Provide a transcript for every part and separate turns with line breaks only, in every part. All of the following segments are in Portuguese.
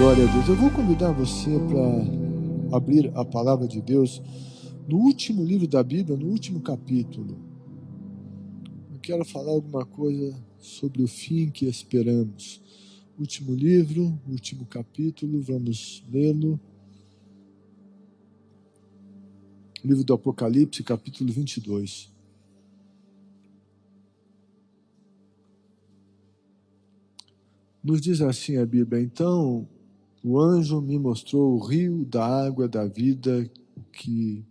Glória a Deus. Eu vou convidar você para abrir a palavra de Deus no último livro da Bíblia, no último capítulo. Eu quero falar alguma coisa sobre o fim que esperamos. Último livro, último capítulo, vamos lê-lo. Livro do Apocalipse, capítulo 22. Nos diz assim a Bíblia: então o anjo me mostrou o rio da água da vida que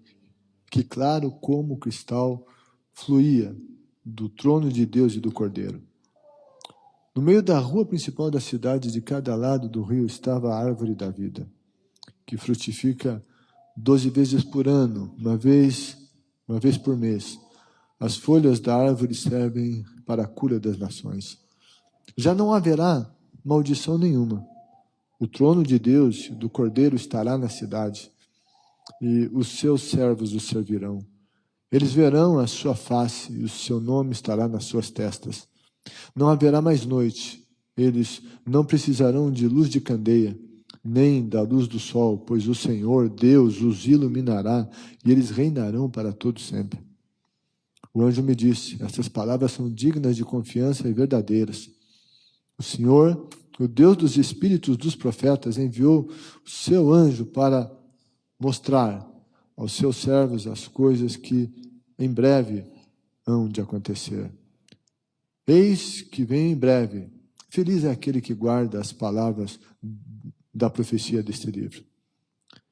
claro como cristal fluía do trono de Deus e do Cordeiro. No meio da rua principal da cidade, de cada lado do rio, estava a árvore da vida, que frutifica 12 vezes por ano, uma vez por mês. As folhas da árvore servem para a cura das nações. Já não haverá maldição nenhuma. O trono de Deus e do Cordeiro estará na cidade, e os seus servos o servirão. Eles verão a sua face, e o seu nome estará nas suas testas. Não haverá mais noite. Eles não precisarão de luz de candeia, nem da luz do sol, pois o Senhor, Deus, os iluminará, e eles reinarão para todo sempre. O anjo me disse: essas palavras são dignas de confiança e verdadeiras. O Senhor, o Deus dos espíritos dos profetas, enviou o seu anjo para mostrar aos seus servos as coisas que em breve hão de acontecer. Eis que vem em breve. Feliz é aquele que guarda as palavras da profecia deste livro.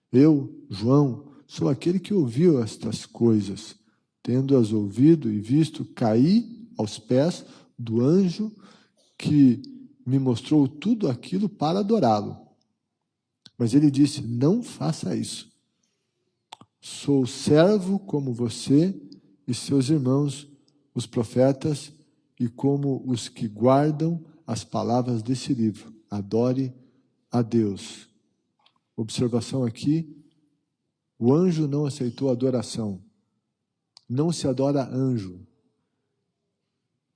Eu, João, sou aquele que ouviu estas coisas, tendo-as ouvido e visto, caí aos pés do anjo que me mostrou tudo aquilo para adorá-lo. Mas ele disse: não faça isso. Sou servo como você e seus irmãos, os profetas, e como os que guardam as palavras desse livro. Adore a Deus. Observação aqui: o anjo não aceitou adoração. Não se adora anjo.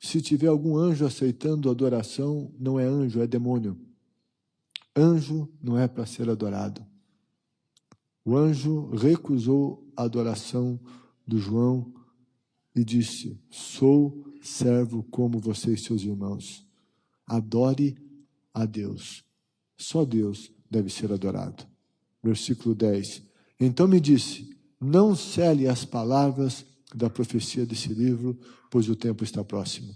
Se tiver algum anjo aceitando adoração, não é anjo, é demônio. Anjo não é para ser adorado. O anjo recusou a adoração do João e disse: sou servo como você e seus irmãos. Adore a Deus. Só Deus deve ser adorado. Versículo 10. Então me disse: não cele as palavras da profecia desse livro, pois o tempo está próximo.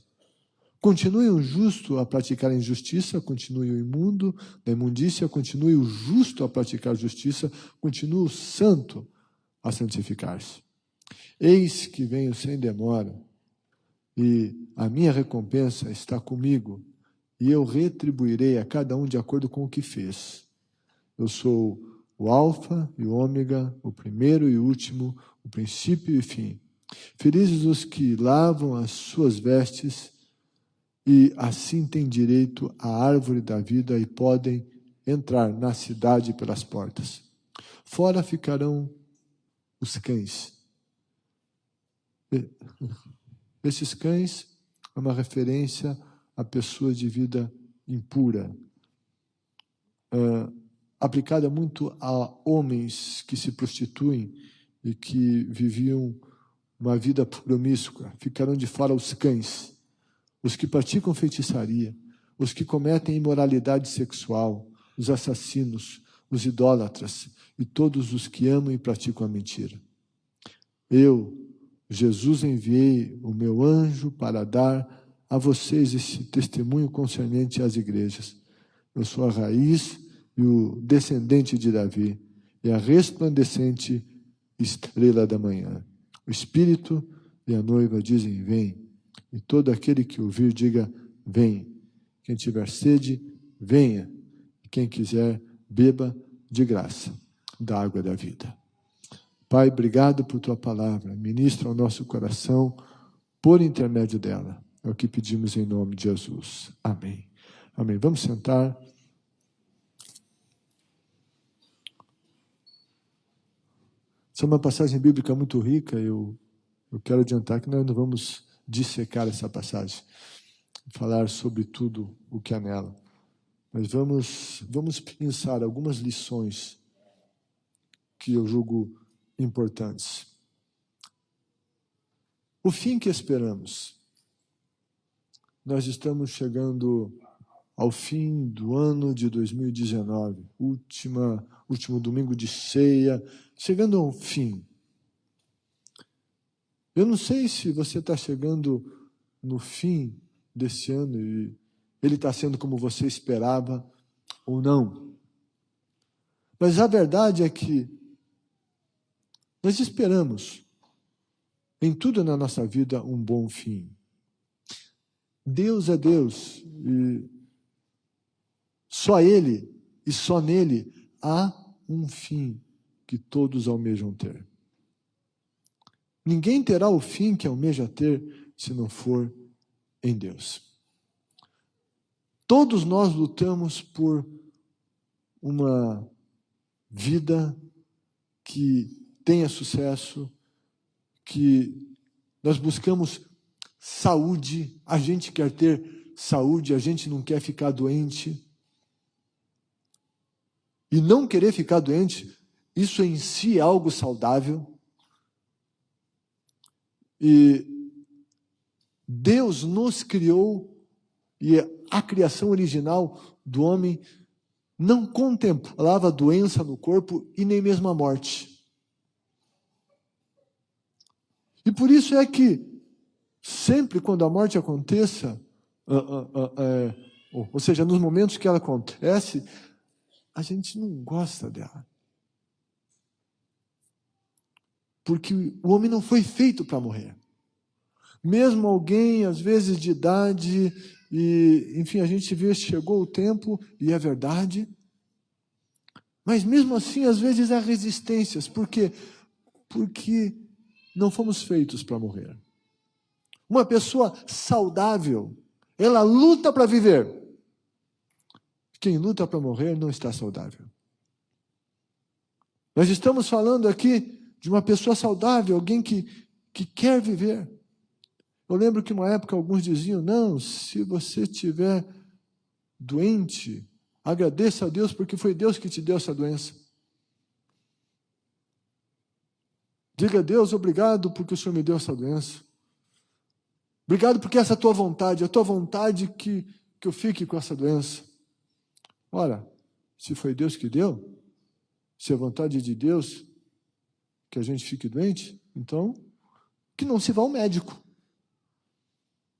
Continue o justo a praticar a injustiça, continue o imundo da imundícia, continue o justo a praticar justiça, continue o santo a santificar-se. Eis que venho sem demora, e a minha recompensa está comigo, e eu retribuirei a cada um de acordo com o que fez. Eu sou o Alfa e o Ômega, o primeiro e o último, o princípio e o fim. Felizes os que lavam as suas vestes, e assim têm direito à árvore da vida e podem entrar na cidade pelas portas. Fora ficarão os cães. Esses cães é uma referência a pessoas de vida impura, aplicada muito a homens que se prostituem e que viviam uma vida promíscua. Ficarão de fora os cães, os que praticam feitiçaria, os que cometem imoralidade sexual, os assassinos, os idólatras e todos os que amam e praticam a mentira. Eu, Jesus, enviei o meu anjo para dar a vocês esse testemunho concernente às igrejas. Eu sou a raiz e o descendente de Davi, e a resplandecente estrela da manhã. O Espírito e a noiva dizem: vem. E todo aquele que ouvir, diga: vem. Quem tiver sede, venha. E quem quiser, beba de graça da água da vida. Pai, obrigado por tua palavra. Ministra ao nosso coração por intermédio dela. É o que pedimos em nome de Jesus. Amém. Amém. Vamos sentar. Essa é uma passagem bíblica muito rica. Eu quero adiantar que nós não vamos dissecar essa passagem, falar sobre tudo o que há nela. Mas vamos pensar algumas lições que eu julgo importantes. O fim que esperamos. Nós estamos chegando ao fim do ano de 2019, último domingo de ceia, chegando ao fim. Eu não sei se você está chegando no fim desse ano e ele está sendo como você esperava ou não. Mas a verdade é que nós esperamos em tudo na nossa vida um bom fim. Deus é Deus e só Ele e só nele há um fim que todos almejam ter. Ninguém terá o fim que almeja ter se não for em Deus. Todos nós lutamos por uma vida que tenha sucesso, que nós buscamos saúde, a gente quer ter saúde, a gente não quer ficar doente. E não querer ficar doente, isso em si é algo saudável. E Deus nos criou, e a criação original do homem não contemplava a doença no corpo e nem mesmo a morte. E por isso é que sempre quando a morte aconteça, ou seja, nos momentos que ela acontece, a gente não gosta dela. Porque o homem não foi feito para morrer. Mesmo alguém, às vezes, de idade, e, enfim, a gente vê, chegou o tempo, e é verdade. Mas mesmo assim, às vezes, há resistências. Por quê? Porque não fomos feitos para morrer. Uma pessoa saudável, ela luta para viver. Quem luta para morrer não está saudável. Nós estamos falando aqui de uma pessoa saudável, alguém que quer viver. Eu lembro que uma época alguns diziam, não, se você estiver doente, agradeça a Deus, porque foi Deus que te deu essa doença. Diga a Deus, obrigado porque o Senhor me deu essa doença. Obrigado porque essa é a tua vontade que eu fique com essa doença. Ora, se foi Deus que deu, se é vontade de Deus que a gente fique doente, então que não se vá ao médico.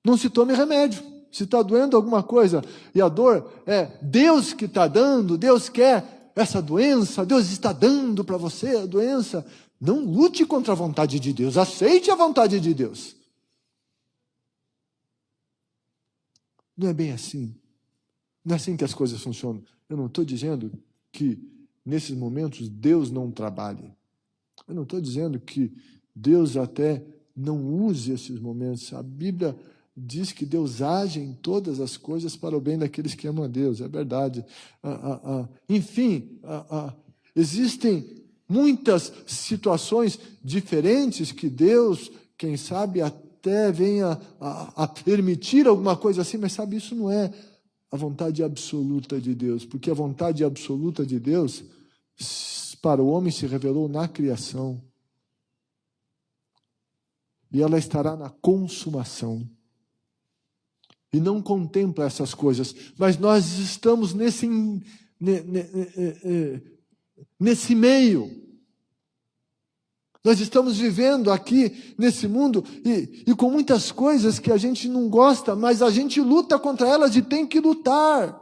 Não se tome remédio. Se está doendo alguma coisa e a dor é Deus que está dando, Deus quer essa doença, Deus está dando para você a doença, não lute contra a vontade de Deus, aceite a vontade de Deus. Não é bem assim. Não é assim que as coisas funcionam. Eu não estou dizendo que nesses momentos Deus não trabalhe. Eu não estou dizendo que Deus até não use esses momentos. A Bíblia diz que Deus age em todas as coisas para o bem daqueles que amam a Deus. É verdade. Enfim, existem muitas situações diferentes que Deus, quem sabe, até venha a permitir alguma coisa assim, mas sabe, isso não é a vontade absoluta de Deus, porque a vontade absoluta de Deus para o homem se revelou na criação. E ela estará na consumação. E não contempla essas coisas. Mas nós estamos nesse meio. Nós estamos vivendo aqui nesse mundo e com muitas coisas que a gente não gosta, mas a gente luta contra elas e tem que lutar.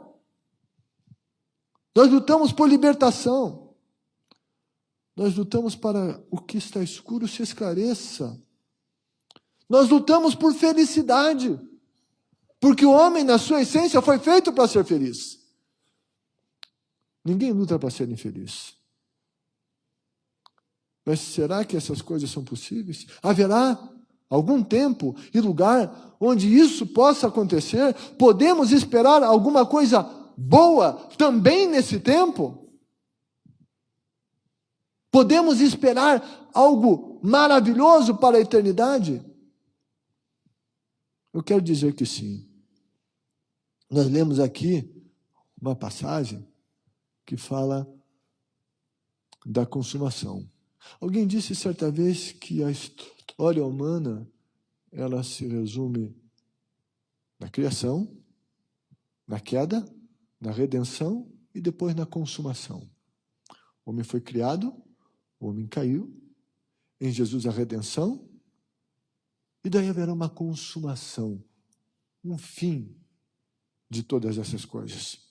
Nós lutamos por libertação. Nós lutamos para o que está escuro se esclareça. Nós lutamos por felicidade. Porque o homem, na sua essência, foi feito para ser feliz. Ninguém luta para ser infeliz. Mas será que essas coisas são possíveis? Haverá algum tempo e lugar onde isso possa acontecer? Podemos esperar alguma coisa boa também nesse tempo? Podemos esperar algo maravilhoso para a eternidade? Eu quero dizer que sim. Nós lemos aqui uma passagem que fala da consumação. Alguém disse certa vez que a história humana, ela se resume na criação, na queda, na redenção e depois na consumação. O homem foi criado, o homem caiu, em Jesus a redenção, e daí haverá uma consumação, um fim de todas essas coisas.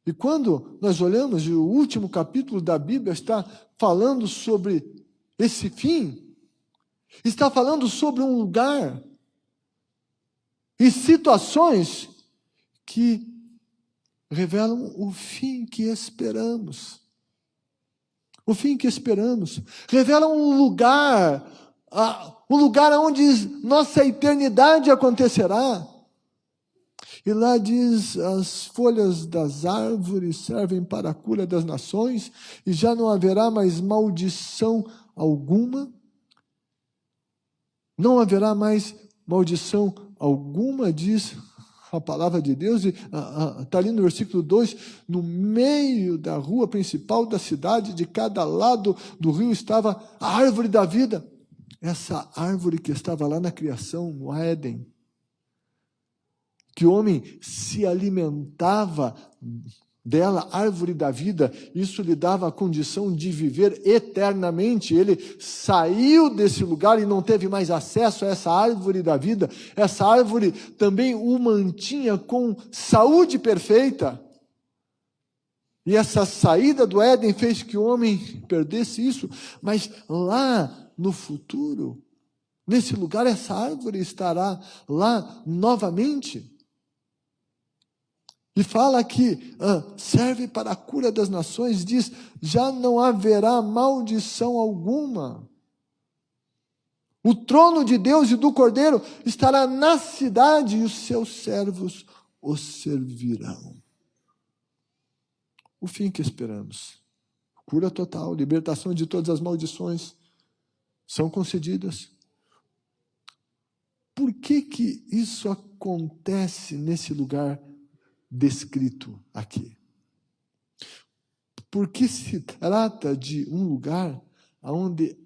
E quando nós olhamos, e o último capítulo da Bíblia está falando sobre esse fim, está falando sobre um lugar e situações que revelam o fim que esperamos. O fim que esperamos. Revelam um lugar onde nossa eternidade acontecerá. E lá diz, as folhas das árvores servem para a cura das nações, e já não haverá mais maldição alguma. Não haverá mais maldição alguma, diz a palavra de Deus, e está ali no versículo 2, no meio da rua principal da cidade, de cada lado do rio estava a árvore da vida. Essa árvore que estava lá na criação, no Éden, que o homem se alimentava dela, árvore da vida, isso lhe dava a condição de viver eternamente. Ele saiu desse lugar e não teve mais acesso a essa árvore da vida. Essa árvore também o mantinha com saúde perfeita. E essa saída do Éden fez que o homem perdesse isso, mas lá no futuro, nesse lugar, essa árvore estará lá novamente. E fala que serve para a cura das nações, diz, já não haverá maldição alguma. O trono de Deus e do Cordeiro estará na cidade e os seus servos o servirão. O fim que esperamos. Cura total, libertação de todas as maldições são concedidas. Por que isso acontece nesse lugar descrito aqui? Porque se trata de um lugar onde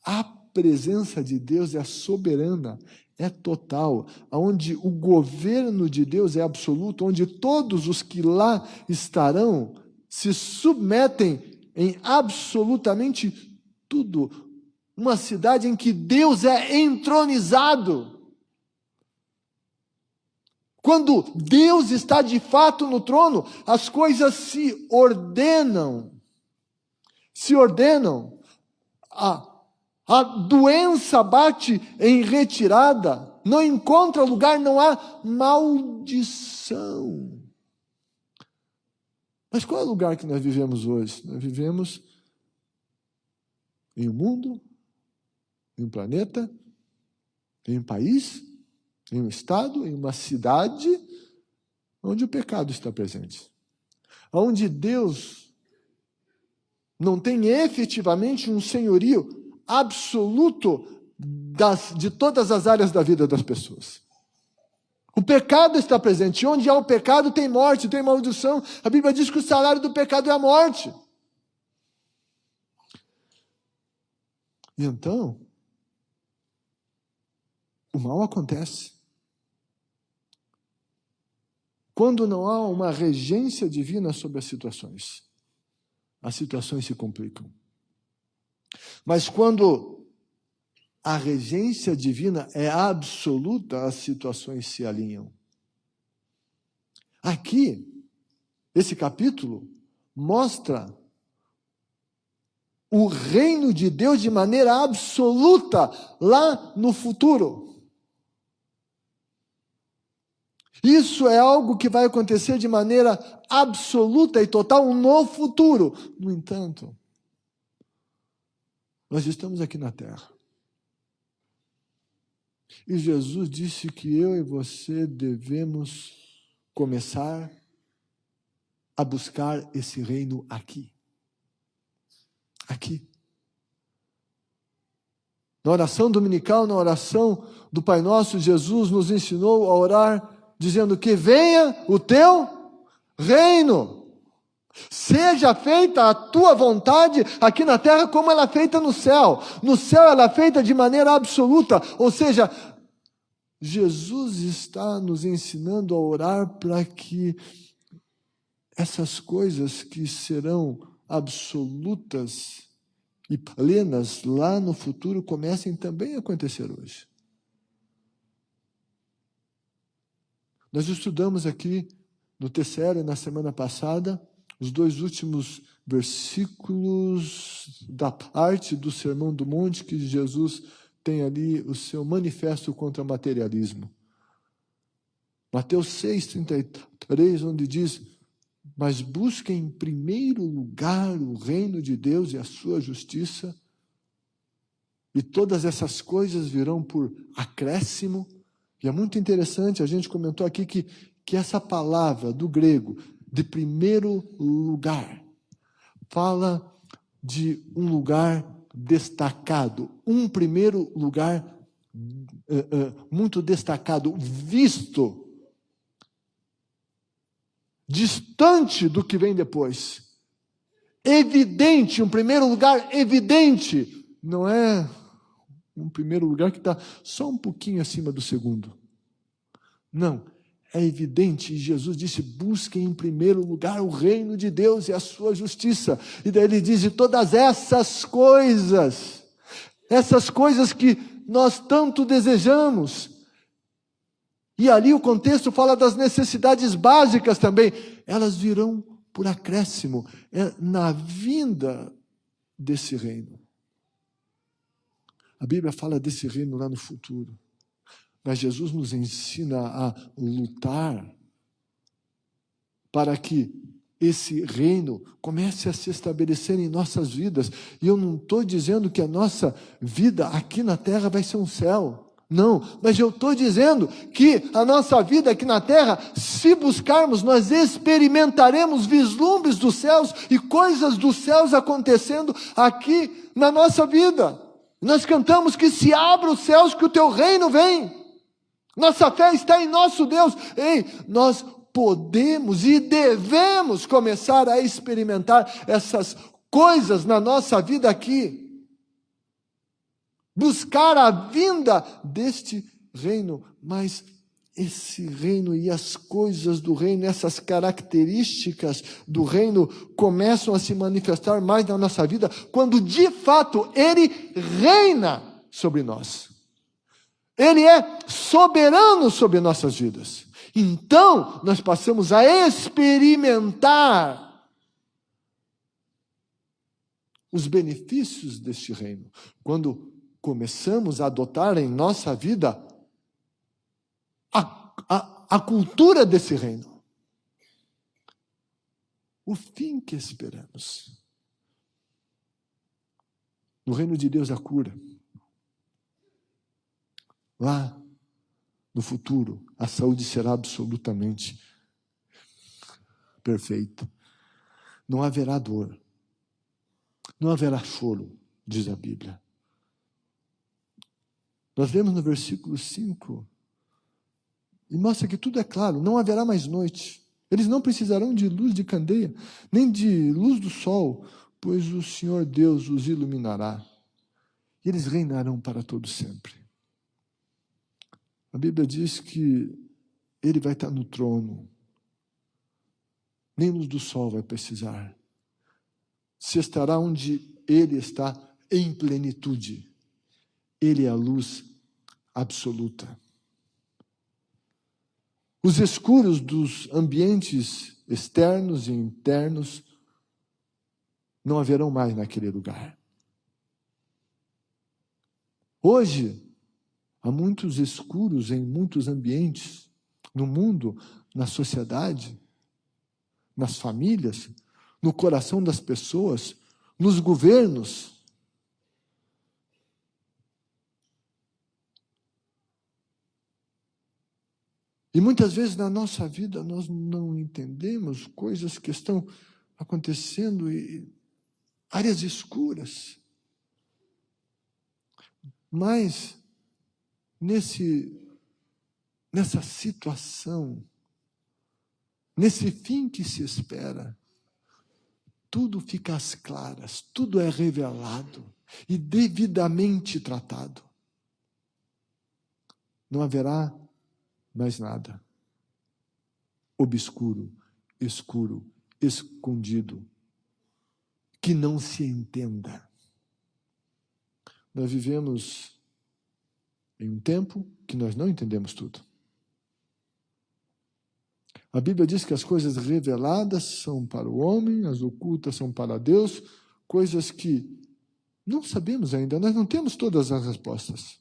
a presença de Deus é soberana, é total, onde o governo de Deus é absoluto, onde todos os que lá estarão se submetem em absolutamente tudo. Uma cidade em que Deus é entronizado. Quando Deus está de fato no trono, as coisas se ordenam. Se ordenam. A doença bate em retirada. Não encontra lugar, não há maldição. Mas qual é o lugar que nós vivemos hoje? Nós vivemos em um mundo, em um planeta, em um país, em um estado, em uma cidade, onde o pecado está presente. Onde Deus não tem efetivamente um senhorio absoluto de todas as áreas da vida das pessoas. O pecado está presente. Onde há o pecado tem morte, tem maldição. A Bíblia diz que o salário do pecado é a morte. E então, o mal acontece. Quando não há uma regência divina sobre as situações se complicam. Mas quando a regência divina é absoluta, as situações se alinham. Aqui, esse capítulo mostra o reino de Deus de maneira absoluta lá no futuro. Isso é algo que vai acontecer de maneira absoluta e total no futuro. No entanto, nós estamos aqui na terra. E Jesus disse que eu e você devemos começar a buscar esse reino aqui. Aqui. Na oração dominical, na oração do Pai Nosso, Jesus nos ensinou a orar dizendo que venha o teu reino. Seja feita a tua vontade aqui na terra como ela é feita no céu. No céu ela é feita de maneira absoluta, ou seja, Jesus está nos ensinando a orar para que essas coisas que serão absolutas e plenas lá no futuro comecem também a acontecer hoje. Nós estudamos aqui no TCL na semana passada os 2 últimos versículos da parte do Sermão do Monte que Jesus tem ali o seu manifesto contra o materialismo. Mateus 6,33, onde diz: mas busquem em primeiro lugar o reino de Deus e a sua justiça, e todas essas coisas virão por acréscimo. E é muito interessante, a gente comentou aqui que essa palavra do grego, de primeiro lugar, fala de um lugar destacado, um primeiro lugar muito destacado, visto, distante do que vem depois, evidente, um primeiro lugar evidente, não é um primeiro lugar que está só um pouquinho acima do segundo, não, é evidente. E Jesus disse: busquem em primeiro lugar o reino de Deus e a sua justiça, e daí ele diz: e todas essas coisas que nós tanto desejamos. E ali o contexto fala das necessidades básicas também. Elas virão por acréscimo, na vinda desse reino. A Bíblia fala desse reino lá no futuro. Mas Jesus nos ensina a lutar para que esse reino comece a se estabelecer em nossas vidas. E eu não estou dizendo que a nossa vida aqui na terra vai ser um céu. Não, mas eu estou dizendo que a nossa vida aqui na terra, se buscarmos, nós experimentaremos vislumbres dos céus e coisas dos céus acontecendo aqui na nossa vida. Nós cantamos que se abra os céus, que o teu reino vem. Nossa fé está em nosso Deus. Ei, nós podemos e devemos começar a experimentar essas coisas na nossa vida aqui. Buscar a vinda deste reino, mas esse reino e as coisas do reino, essas características do reino começam a se manifestar mais na nossa vida quando de fato Ele reina sobre nós. Ele é soberano sobre nossas vidas. Então, nós passamos a experimentar os benefícios deste reino. Quando começamos a adotar em nossa vida a cultura desse reino. O fim que esperamos. No reino de Deus, a cura. Lá, no futuro, a saúde será absolutamente perfeita. Não haverá dor. Não haverá choro, diz a Bíblia. Nós vemos no versículo 5, e mostra que tudo é claro, não haverá mais noite. Eles não precisarão de luz de candeia, nem de luz do sol, pois o Senhor Deus os iluminará. E eles reinarão para todo sempre. A Bíblia diz que Ele vai estar no trono. Nem luz do sol vai precisar. Se estará onde Ele está em plenitude. Ele é a luz absoluta. Os escuros dos ambientes externos e internos não haverão mais naquele lugar. Hoje, há muitos escuros em muitos ambientes, no mundo, na sociedade, nas famílias, no coração das pessoas, nos governos. E muitas vezes na nossa vida nós não entendemos coisas que estão acontecendo em áreas escuras. Mas nessa situação, nesse fim que se espera, tudo fica às claras, tudo é revelado e devidamente tratado. Não haverá mais nada obscuro, escuro, escondido, que não se entenda. Nós vivemos em um tempo que nós não entendemos tudo. A Bíblia diz que as coisas reveladas são para o homem, as ocultas são para Deus, coisas que não sabemos ainda, nós não temos todas as respostas.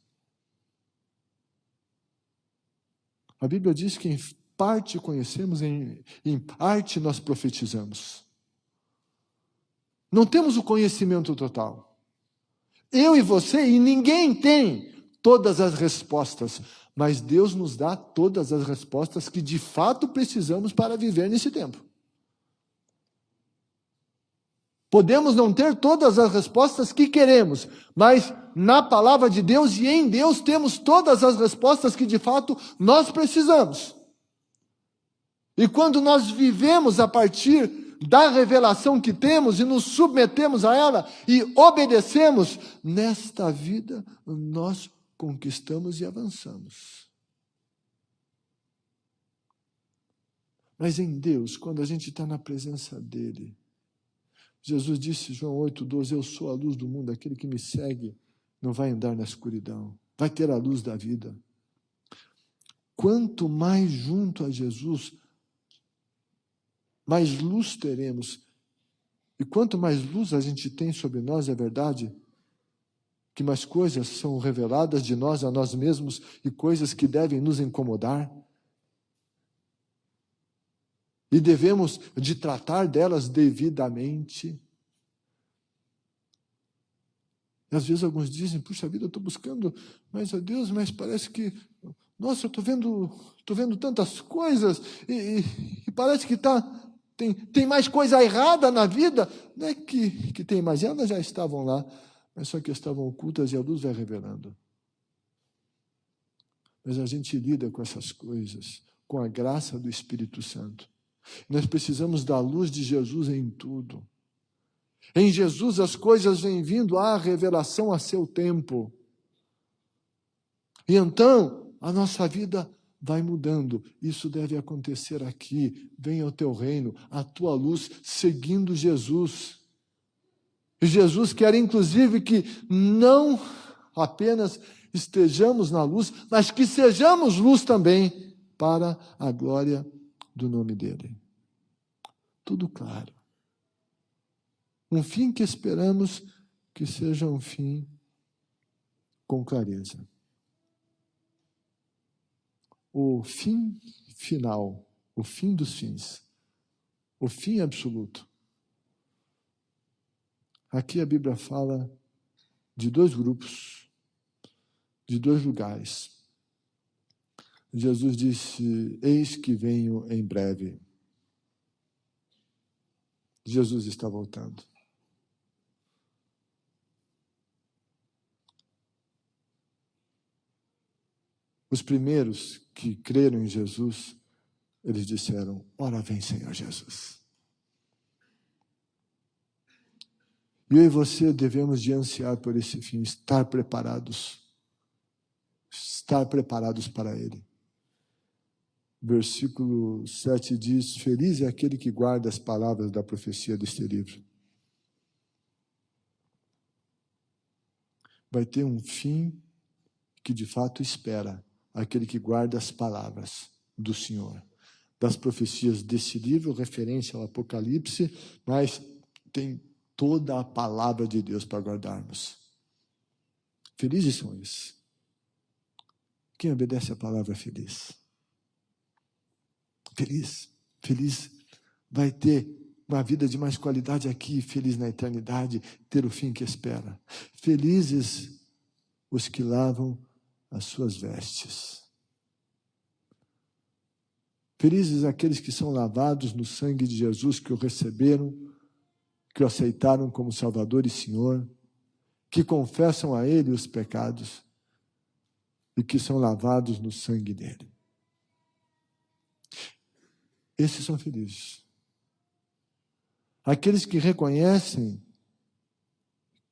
A Bíblia diz que em parte conhecemos, em parte nós profetizamos. Não temos o conhecimento total. Eu e você, e ninguém tem todas as respostas, mas Deus nos dá todas as respostas que de fato precisamos para viver nesse tempo. Podemos não ter todas as respostas que queremos, mas na palavra de Deus e em Deus temos todas as respostas que de fato nós precisamos. E quando nós vivemos a partir da revelação que temos e nos submetemos a ela e obedecemos, nesta vida nós conquistamos e avançamos. Mas em Deus, quando a gente está na presença dEle, Jesus disse, João 8,12, eu sou a luz do mundo, aquele que me segue não vai andar na escuridão, vai ter a luz da vida. Quanto mais junto a Jesus, mais luz teremos. E quanto mais luz a gente tem sobre nós, é verdade que mais coisas são reveladas de nós a nós mesmos e coisas que devem nos incomodar. E devemos de tratar delas devidamente. E às vezes alguns dizem, puxa vida, eu estou buscando mais a Deus, mas parece que, nossa, eu estou vendo tantas coisas, e parece que tem mais coisa errada na vida. Não é que tem mais, elas já estavam lá, mas só que estavam ocultas e a luz vai revelando. Mas a gente lida com essas coisas, com a graça do Espírito Santo. Nós precisamos da luz de Jesus em tudo. Em Jesus as coisas vêm vindo à revelação a seu tempo. E então a nossa vida vai mudando. Isso deve acontecer aqui. Venha o teu reino, a tua luz, seguindo Jesus. E Jesus quer inclusive que não apenas estejamos na luz, mas que sejamos luz também para a glória do nome dele. Tudo claro. Um fim que esperamos que seja um fim com clareza. O fim final, o fim dos fins, o fim absoluto. Aqui a Bíblia fala de dois grupos, de dois lugares. Jesus disse, eis que venho em breve. Jesus está voltando. Os primeiros que creram em Jesus, eles disseram, ora vem, Senhor Jesus. E eu e você devemos de ansiar por esse fim, estar preparados para ele. Versículo 7 diz, feliz é aquele que guarda as palavras da profecia deste livro. Vai ter um fim que de fato espera aquele que guarda as palavras do Senhor. Das profecias desse livro, referência ao Apocalipse, mas tem toda a palavra de Deus para guardarmos. Felizes são esses. Quem obedece a palavra é feliz. Feliz vai ter uma vida de mais qualidade aqui, feliz na eternidade, ter o fim que espera. Felizes os que lavam as suas vestes. Felizes aqueles que são lavados no sangue de Jesus, que o receberam, que o aceitaram como Salvador e Senhor, que confessam a Ele os pecados e que são lavados no sangue dele. Esses são felizes. Aqueles que reconhecem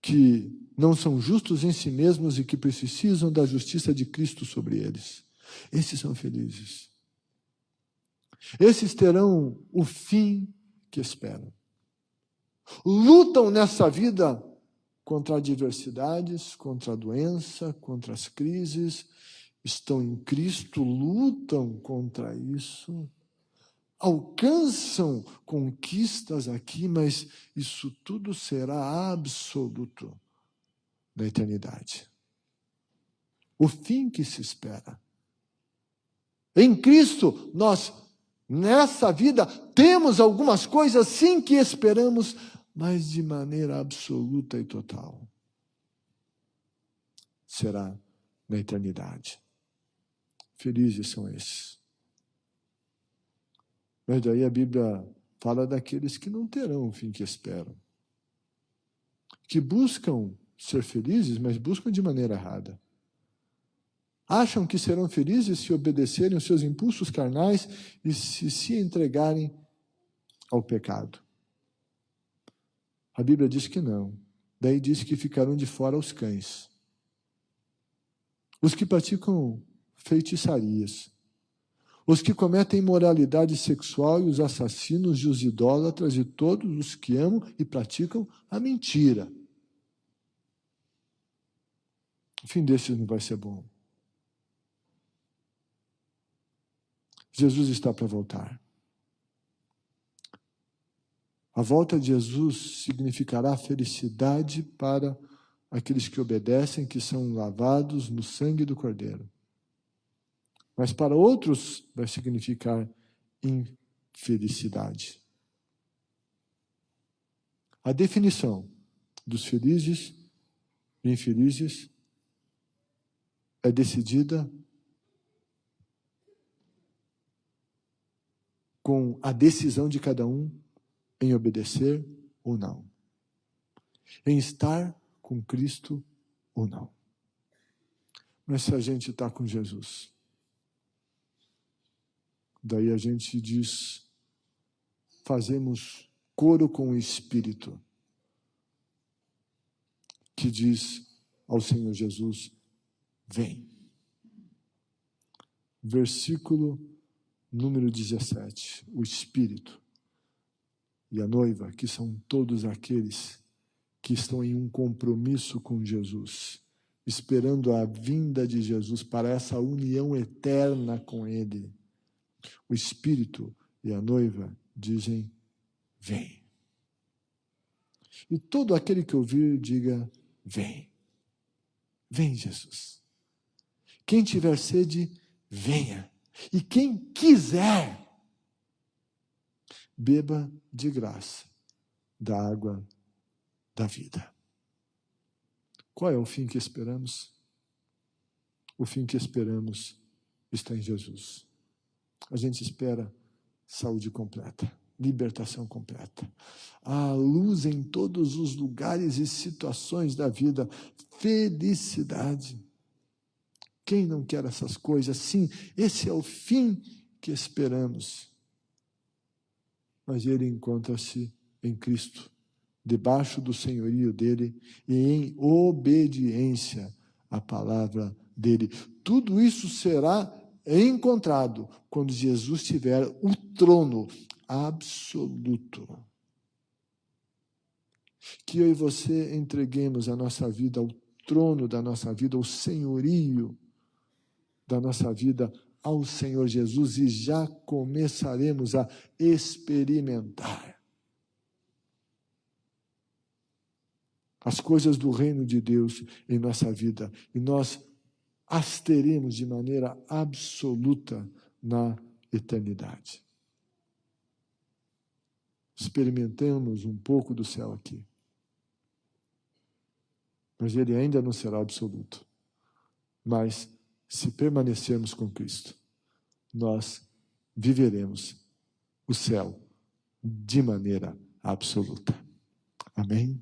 que não são justos em si mesmos e que precisam da justiça de Cristo sobre eles. Esses são felizes. Esses terão o fim que esperam. Lutam nessa vida contra adversidades, contra a doença, contra as crises, estão em Cristo, lutam contra isso, alcançam conquistas aqui, mas isso tudo será absoluto na eternidade. O fim que se espera. Em Cristo, nós, nessa vida, temos algumas coisas sim que esperamos, mas de maneira absoluta e total. Será na eternidade. Felizes são esses. Mas daí a Bíblia fala daqueles que não terão o fim que esperam. Que buscam ser felizes, mas buscam de maneira errada. Acham que serão felizes se obedecerem aos seus impulsos carnais e se entregarem ao pecado. A Bíblia diz que não. Daí diz que ficarão de fora os cães. Os que praticam feitiçarias. Os que cometem imoralidade sexual e os assassinos e os idólatras e todos os que amam e praticam a mentira. O fim desses não vai ser bom. Jesus está para voltar. A volta de Jesus significará felicidade para aqueles que obedecem, que são lavados no sangue do Cordeiro. Mas para outros vai significar infelicidade. A definição dos felizes e infelizes é decidida com a decisão de cada um em obedecer ou não, em estar com Cristo ou não. Mas se a gente está com Jesus, daí a gente diz, fazemos coro com o Espírito, que diz ao Senhor Jesus, vem. Versículo número 17, o Espírito e a noiva, que são todos aqueles que estão em um compromisso com Jesus, esperando a vinda de Jesus para essa união eterna com Ele. O Espírito e a noiva dizem, vem. E todo aquele que ouvir, diga, vem. Vem, Jesus. Quem tiver sede, venha. E quem quiser, beba de graça da água da vida. Qual é o fim que esperamos? O fim que esperamos está em Jesus. A gente espera saúde completa, libertação completa, a luz em todos os lugares e situações da vida, felicidade. Quem não quer essas coisas? Sim, esse é o fim que esperamos. Mas ele encontra-se em Cristo, debaixo do senhorio dele e em obediência à palavra dele. Tudo isso será encontrado quando Jesus tiver o trono absoluto. Que eu e você entreguemos a nossa vida ao trono da nossa vida, ao senhorio da nossa vida, ao Senhor Jesus, e já começaremos a experimentar as coisas do reino de Deus em nossa vida, e nós as teremos de maneira absoluta na eternidade. Experimentemos um pouco do céu aqui, mas ele ainda não será absoluto. Mas, se permanecermos com Cristo, nós viveremos o céu de maneira absoluta. Amém?